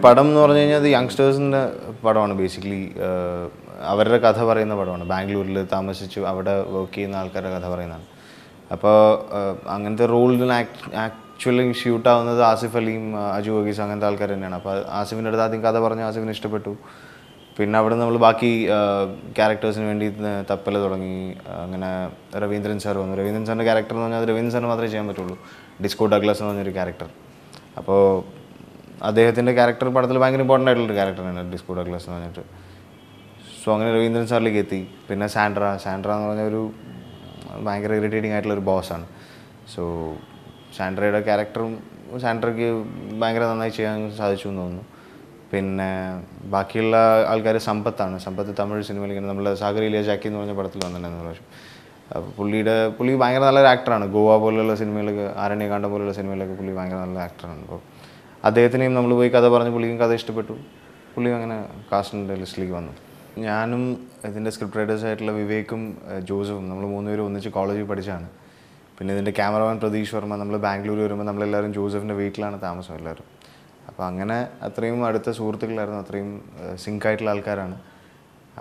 പടം എന്ന് പറഞ്ഞു കഴിഞ്ഞാൽ അത് യങ്സ്റ്റേഴ്സിൻ്റെ പടമാണ്. ബേസിക്കലി അവരുടെ കഥ പറയുന്ന പടമാണ്. ബാംഗ്ലൂരിൽ താമസിച്ചു അവിടെ വർക്ക് ചെയ്യുന്ന ആൾക്കാരുടെ കഥ പറയുന്നതാണ്. അപ്പോൾ അങ്ങനത്തെ റോളിന് ആക്ച്വലി ഷൂട്ടാവുന്നത് ആസിഫ് അലിയും അജു വർഗീസ് അങ്ങനത്തെ ആൾക്കാർ തന്നെയാണ്. അപ്പോൾ ആസിഫിൻ്റെ അടുത്ത് ആദ്യം കഥ പറഞ്ഞു, ആസിഫിന് ഇഷ്ടപ്പെട്ടു. പിന്നെ അവിടെ നമ്മൾ ബാക്കി ക്യാരക്ടേഴ്സിന് വേണ്ടി തപ്പൽ തുടങ്ങി. അങ്ങനെ രവീന്ദ്രൻ സാർ വന്നു. രവീന്ദ്രൻ സാറിൻ്റെ ക്യാരക്ടർ എന്ന് പറഞ്ഞാൽ അത് രവീന്ദ്രൻ സാറിന് മാത്രമേ ചെയ്യാൻ പറ്റുള്ളൂ. ഡിസ്കോ ഡഗ്ലസ് എന്ന് പറഞ്ഞൊരു ക്യാരക്ടർ. അപ്പോൾ അദ്ദേഹത്തിൻ്റെ ക്യാരക്ടർ പടത്തിൽ ഭയങ്കര ഇമ്പോർട്ടൻ്റ് ആയിട്ടുള്ളൊരു ക്യാരക്ടറാണ് ഡിസ്കോ ഡഗ്ലസ് എന്ന് പറഞ്ഞിട്ട്. സോ അങ്ങനെ രവീന്ദ്രൻ സാറിലേക്ക് എത്തി. പിന്നെ സാൻഡ്ര എന്ന് പറഞ്ഞ ഒരു ഭയങ്കര ഇറിറ്റേറ്റിംഗ് ആയിട്ടുള്ളൊരു ബോസാണ്. സോ സാൻഡ്രയുടെ ക്യാരക്ടറും സാൻഡ്രയ്ക്ക് ഭയങ്കര നന്നായി ചെയ്യാൻ സാധിച്ചു എന്ന് തോന്നുന്നു. പിന്നെ ബാക്കിയുള്ള ആൾക്കാർ സമ്പത്ത് തമിഴ് സിനിമയിൽ ഇങ്ങനെ നമ്മൾ സാഗറിലെ ജാക്കി എന്ന് പറഞ്ഞ പടത്തിൽ വന്നിട്ടുണ്ടായിരുന്നു പ്രാവശ്യം. അപ്പോൾ പുള്ളി ഭയങ്കര നല്ലൊരു ആക്ടറാണ്. ഗോവ പോലുള്ള സിനിമയിലൊക്കെ, ആരണ്യകാണ്ഡം പോലുള്ള സിനിമയിലൊക്കെ പുള്ളി ഭയങ്കര നല്ല ആക്ടറാണ്. അപ്പോൾ അദ്ദേഹത്തിനെയും നമ്മൾ പോയി കഥ പറഞ്ഞ് പുള്ളിക്കും കഥ ഇഷ്ടപ്പെട്ടു. പുള്ളി അങ്ങനെ കാസ്റ്റിൻ്റെ ലിസ്റ്റിലേക്ക് വന്നു. ഞാനും ഇതിൻ്റെ സ്ക്രിപ്റ്റ് റൈറ്റേഴ്സായിട്ടുള്ള വിവേക്കും ജോസഫും നമ്മൾ മൂന്നുപേരും ഒന്നിച്ച് കോളേജിൽ പഠിച്ചാണ്. പിന്നെ ഇതിൻ്റെ ക്യാമറമാൻ പ്രതീഷ് വർമ്മ നമ്മൾ ബാംഗ്ലൂർ വരുമ്പോൾ നമ്മളെല്ലാവരും ജോസഫിൻ്റെ വീട്ടിലാണ് താമസം എല്ലാവരും. അപ്പോൾ അങ്ങനെ അത്രയും അടുത്ത സുഹൃത്തുക്കളായിരുന്നു, അത്രയും സിങ്കായിട്ടുള്ള ആൾക്കാരാണ്.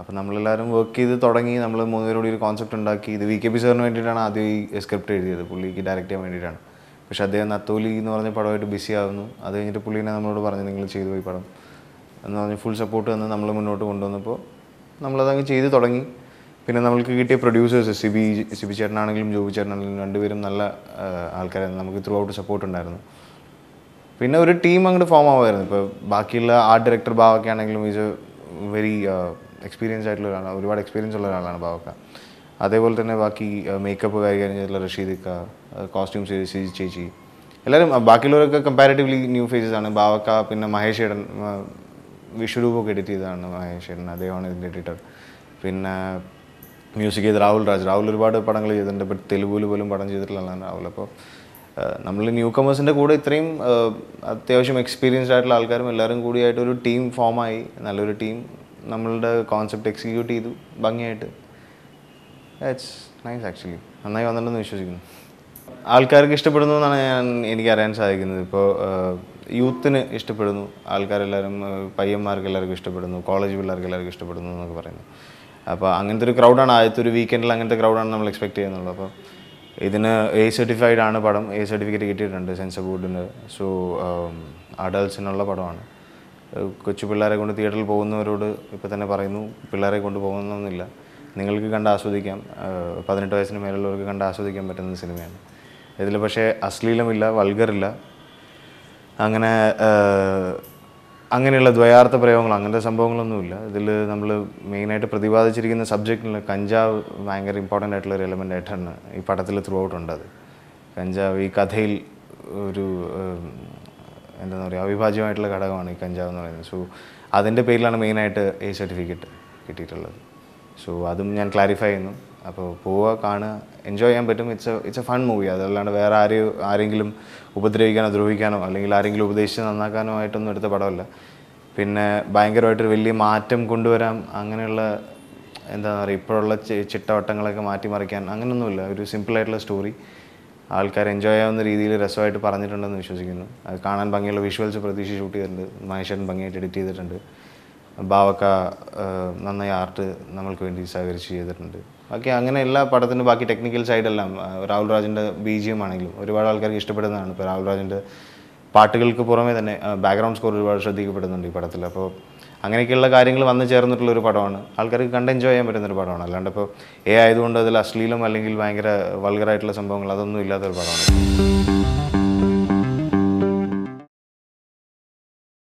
അപ്പോൾ നമ്മളെല്ലാവരും വർക്ക് ചെയ്ത് തുടങ്ങി. നമ്മൾ മൂന്നുപേരോട് ഒരു കോൺസെപ്റ്റ് ഉണ്ടാക്കി. ഇത് VKP സാറിന് വേണ്ടിയിട്ടാണ് ആദ്യം ഈ സ്ക്രിപ്റ്റ് എഴുതിയത്, പുള്ളിക്ക് ഡയറക്റ്റ് ചെയ്യാൻ വേണ്ടിയിട്ടാണ്. പക്ഷേ അദ്ദേഹം നത്തോലി എന്ന് പറഞ്ഞ പടമായിട്ട് ബിസി ആവുന്നു. അത് കഴിഞ്ഞിട്ട് പുള്ളീനെ നമ്മളോട് പറഞ്ഞു നിങ്ങൾ ചെയ്തു പോയി പടം എന്ന് പറഞ്ഞ് ഫുൾ സപ്പോർട്ട് തന്ന് നമ്മൾ മുന്നോട്ട് കൊണ്ടുവന്നപ്പോൾ നമ്മളതങ്ങ് ചെയ്ത് തുടങ്ങി. പിന്നെ നമ്മൾക്ക് കിട്ടിയ പ്രൊഡ്യൂസേഴ്സ് സിബി ചേട്ടനാണെങ്കിലും ജോബി ചേട്ടനാണെങ്കിലും രണ്ടുപേരും നല്ല ആൾക്കാരായിരുന്നു. നമുക്ക് ത്രൂ ഔട്ട് സപ്പോർട്ട് ഉണ്ടായിരുന്നു. പിന്നെ ഒരു ടീം അങ്ങോട്ട് ഫോം ആവുമായിരുന്നു. ഇപ്പോൾ ബാക്കിയുള്ള ആർട്ട് ഡയറക്ടർ ഭാവൊക്കെ ആണെങ്കിലും ഈസ് എ വെരി എക്സ്പീരിയൻസ് ആയിട്ടുള്ള ഒരാളാണ്, ഒരുപാട് എക്സ്പീരിയൻസ് ഉള്ള ഒരാളാണ് ഭാവക്ക. അതേപോലെ തന്നെ ബാക്കി മേക്കപ്പ് കൈകാര്യം ചെയ്തിട്ടുള്ള റഷീദിക്ക, കോസ്റ്റ്യൂം ചേച്ചി, എല്ലാവരും ബാക്കിയുള്ളവരൊക്കെ കമ്പാരിറ്റീവ്ലി ന്യൂ ഫേസസ് ആണ്. ഭാവക്ക, പിന്നെ മഹേഷ് ഏടൻ, വിഷ്വരൂപമൊക്കെ എഡിറ്റ് ചെയ്തതാണ് മഹേഷ് ഏടൻ, അദ്ദേഹമാണ് ഇതിൻ്റെ എഡിറ്റർ. പിന്നെ മ്യൂസിക് ചെയ്ത് രാഹുൽ ഒരുപാട് പടങ്ങൾ ചെയ്തിട്ടുണ്ട്. ഇപ്പോൾ തെലുഗുവിൽ പോലും പടം ചെയ്തിട്ടുള്ളതാണ് രാഹുൽ. അപ്പോൾ നമ്മൾ ന്യൂ കമേഴ്സിൻ്റെ കൂടെ ഇത്രയും അത്യാവശ്യം എക്സ്പീരിയൻസ്ഡ് ആയിട്ടുള്ള ആൾക്കാരും എല്ലാവരും കൂടിയായിട്ട് ഒരു ടീം ഫോമായി. നല്ലൊരു ടീം നമ്മളുടെ കോൺസെപ്റ്റ് എക്സിക്യൂട്ട് ചെയ്തു ഭംഗിയായിട്ട്. It's nice actually. നന്നായി വന്നിട്ടുണ്ടെന്ന് വിശ്വസിക്കുന്നു. ആൾക്കാർക്ക് ഇഷ്ടപ്പെടുന്നു എന്നാണ് എനിക്കറിയാൻ സാധിക്കുന്നത്. ഇപ്പോൾ യൂത്തിന് ഇഷ്ടപ്പെടുന്നു ആൾക്കാരെല്ലാവരും, പയ്യന്മാർക്ക് എല്ലാവർക്കും ഇഷ്ടപ്പെടുന്നു, കോളേജ് പിള്ളേർക്ക് എല്ലാവർക്കും ഇഷ്ടപ്പെടുന്നു എന്നൊക്കെ പറയുന്നു. അപ്പോൾ അങ്ങനത്തെ ഒരു ക്രൗഡാണ്. ആദ്യത്തെ ഒരു വീക്കെൻഡിൽ അങ്ങനത്തെ ക്രൗഡാണ് നമ്മൾ എക്സ്പെക്ട് ചെയ്യുന്നുള്ളൂ. അപ്പോൾ ഇതിന് A സർട്ടിഫൈഡ് ആണ് പടം. A സർട്ടിഫിക്കറ്റ് കിട്ടിയിട്ടുണ്ട് സെൻസർ ബോർഡിന്. സോ അഡൾട്ട്സിനുള്ള പടമാണ്. കൊച്ചു പിള്ളേരെ കൊണ്ട് തിയേറ്ററിൽ പോകുന്നവരോട് ഇപ്പോൾ തന്നെ പറയുന്നു, പിള്ളേരെ കൊണ്ട് പോകുന്നൊന്നുമില്ല, നിങ്ങൾക്ക് കണ്ട് ആസ്വദിക്കാം. 18 വയസ്സിന് മേലുള്ളവർക്ക് കണ്ട് ആസ്വദിക്കാൻ പറ്റുന്ന സിനിമയാണ്. ഇതിൽ പക്ഷേ അശ്ലീലമില്ല, വൾഗറില്ല, അങ്ങനെയുള്ള ദ്വയാർത്ഥ പ്രയോഗങ്ങൾ അങ്ങനത്തെ സംഭവങ്ങളൊന്നുമില്ല. ഇതിൽ നമ്മൾ മെയിനായിട്ട് പ്രതിപാദിച്ചിരിക്കുന്ന സബ്ജക്റ്റിൽ കഞ്ചാവ് ഭയങ്കര ഇമ്പോർട്ടൻ്റ് ആയിട്ടുള്ളൊരു എലമെൻ്റ് ആയിട്ടാണ് ഈ പടത്തിൽ ത്രൂ ഔട്ട് ഉണ്ട്. അത് കഞ്ചാവ് ഈ കഥയിൽ ഒരു എന്താ പറയുക അവിഭാജ്യമായിട്ടുള്ള ഘടകമാണ് ഈ കഞ്ചാവ് എന്ന് പറയുന്നത്. സോ അതിൻ്റെ പേരിലാണ് മെയിനായിട്ട് A സർട്ടിഫിക്കറ്റ് കിട്ടിയിട്ടുള്ളത്. സോ അതും ഞാൻ ക്ലാരിഫൈ ചെയ്യുന്നു. അപ്പോൾ പോവുക, കാണുക, എൻജോയ് ചെയ്യാൻ പറ്റും. It's A fun movie. അതല്ലാണ്ട് വേറെ ആരെങ്കിലും ഉപദ്രവിക്കാനോ ദ്രോഹിക്കാനോ അല്ലെങ്കിൽ ആരെങ്കിലും ഉപദേശിച്ച് നന്നാക്കാനോ ആയിട്ടൊന്നും എടുത്ത പടമല്ല. പിന്നെ ഭയങ്കരമായിട്ടൊരു വലിയ മാറ്റം കൊണ്ടുവരാൻ അങ്ങനെയുള്ള എന്താ പറയുക ഇപ്പോഴുള്ള ചിട്ടവട്ടങ്ങളൊക്കെ മാറ്റിമറിക്കാൻ അങ്ങനെയൊന്നുമില്ല. ഒരു സിമ്പിളായിട്ടുള്ള സ്റ്റോറി ആൾക്കാർ എൻജോയ് ചെയ്യാവുന്ന രീതിയിൽ രസമായിട്ട് പറഞ്ഞിട്ടുണ്ടെന്ന് വിശ്വസിക്കുന്നു. അത് കാണാൻ ഭംഗിയുള്ള വിഷ്വൽസ് പ്രതീക്ഷ ഷൂട്ട് ചെയ്തിട്ടുണ്ട്. മഹേശ്വരൻ ഭംഗിയായിട്ട് എഡിറ്റ് ചെയ്തിട്ടുണ്ട്. ഭാവക്ക നന്നായി ആർട്ട് നമ്മൾക്ക് വേണ്ടി സഹകരിച്ച് ചെയ്തിട്ടുണ്ട്. ബാക്കി അങ്ങനെ എല്ലാ പടത്തിനും ബാക്കി ടെക്നിക്കൽ സൈഡെല്ലാം രാഹുൽ രാജിൻ്റെ BGM ആണെങ്കിലും ഒരുപാട് ആൾക്കാർക്ക് ഇഷ്ടപ്പെടുന്നതാണ്. ഇപ്പോൾ രാഹുൽ രാജിൻ്റെ പാട്ടുകൾക്ക് പുറമേ തന്നെ ബാക്ക്ഗ്രൗണ്ട് സ്കോർ ഒരുപാട് ശ്രദ്ധിക്കപ്പെടുന്നുണ്ട് ഈ പടത്തിൽ. അപ്പോൾ അങ്ങനെയൊക്കെയുള്ള കാര്യങ്ങൾ വന്നു ചേർന്നിട്ടുള്ളൊരു പടമാണ്. ആൾക്കാർക്ക് കണ്ട് എൻജോയ് ചെയ്യാൻ പറ്റുന്നൊരു പടമാണ്. അല്ലാണ്ട് ഇപ്പോൾ ആയതുകൊണ്ട് അതിൽ അശ്ലീലം അല്ലെങ്കിൽ ഭയങ്കര വൾഗറായിട്ടുള്ള സംഭവങ്ങൾ അതൊന്നും ഇല്ലാത്തൊരു പടമാണ്.